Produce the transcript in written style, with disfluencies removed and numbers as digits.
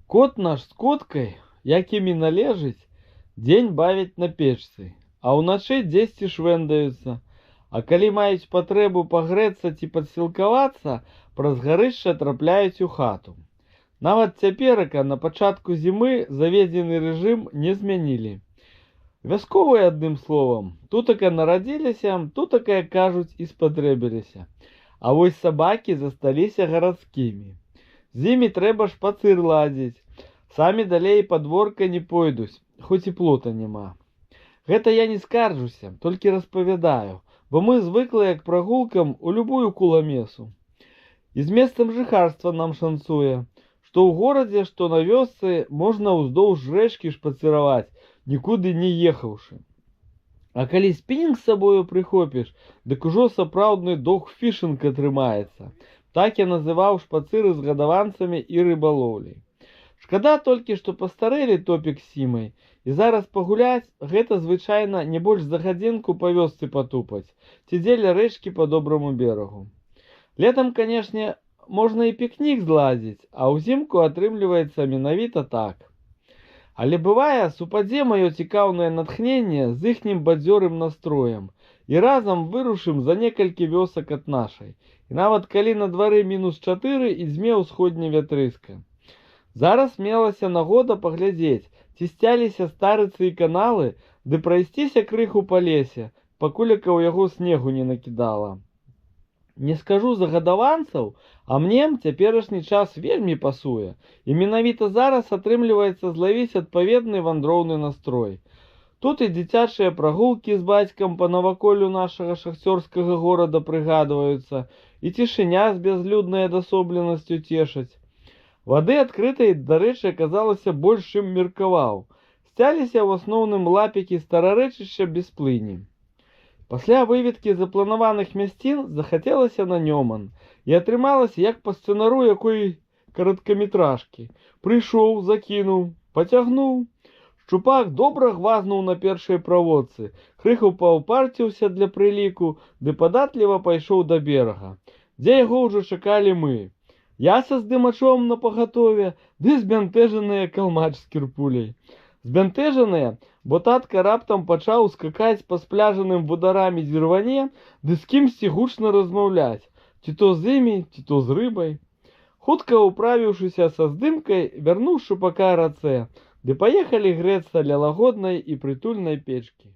Кот наш з коткай, як ім і належыць, дзень бавяць на печцы, а ўначы дзесьці швэндаюцца, а калі маюць патрэбу пагрэцца ці падсілкавацца, праз гарышча трапляюць у хату. Нават цяперака на пачатку зімы заведзены рэжым не змянілі. Вясковыя, адным словам, тутака нарадзіліся, тутака, як кажуць, і спатрэбіліся. А вось сабакі засталіся гарадскімі. З імі трэба шпацыр ладзіць. Самі далей падворка не пойдуць, хоць і плота няма. Гэта я не скарджуся, толькі распавядаю, бо мы звыклыя к прагулкам у любую куламесу. І з месцам жыхарства нам шанцуе, што ў горадзе, што на вёсцы можна ўздоўж рэчкі шпацыраваць, нікуды не ехаўшы. А калі спінінг з сабою прыхопіш, дык ужо сапраўдны догфішынг атрымаецца. Так я называў шпацыры з гадаванцамі і рыбалоўляй. Шкада толькі, што пастарэлі Топік з Сімай, і зараз пагуляць гэта звычайна не больш за гадзінку па вёсцы патупаць, ці дзеля рэчкі па добраму берагу. Летам, канешне, можна і пікнік зладзіць, а ўзімку атрымліваецца менавіта так. Але бывае, супадзе маё цікаўнае натхненне з іхнім бадзёрым настроем, і разам вырушым за некалькі вёсак ад нашай, і нават калі на двары -4 і дзьме ўсходня вятрыска. Зараз мелася нагода паглядзець, ці сцяліся старыцы і каналы, ды прайсціся крыху па лесе, пакуль у яго снегу не накідала. Не скажу за гадаванцаў, а мне цяперашні час вельмі пасуе, і менавіта зараз атрымліваецца злавіць адпаведны вандроўны настрой. Тут і дзіцячыя прагулкі з бацькам па наваколлю нашага шахцёрскага горада прыгадваюцца, і цішыня з бязлюднай адасобленасцю цешаць. Вады адкрытай, дарэчы, аказалася больш, чым меркаваў. Сцяліся ў асноўным лапікі старарэчышча без плыні. Пасля выведкі запланаваных мясцін захацелася на Нёман, і атрымалася як па сцэнару якой кароткаметражкі. Прыйшоў, закінуў, пацягнуў. Шчупак добра гвазнуў на першай праводцы, крыху паўпарціўся для прыліку, ды падатліва пайшоў да берага, дзе яго ўжо чакалі мы. Я са здымачом напагатове, ды збянтэжаныя калмач з кірпуляй. Збянтэжаныя, бо татка раптам пачаў скакаць па спляжаным вударамі дзірване, ды з кімсьці гучна размаўляць, ці то з імі, ці то з рыбай. Хутка ўправіўшыся са здымкай, вярнуў шчупака рацэ, ды паехалі грэцца ля лагоднай і прытульнай печкі.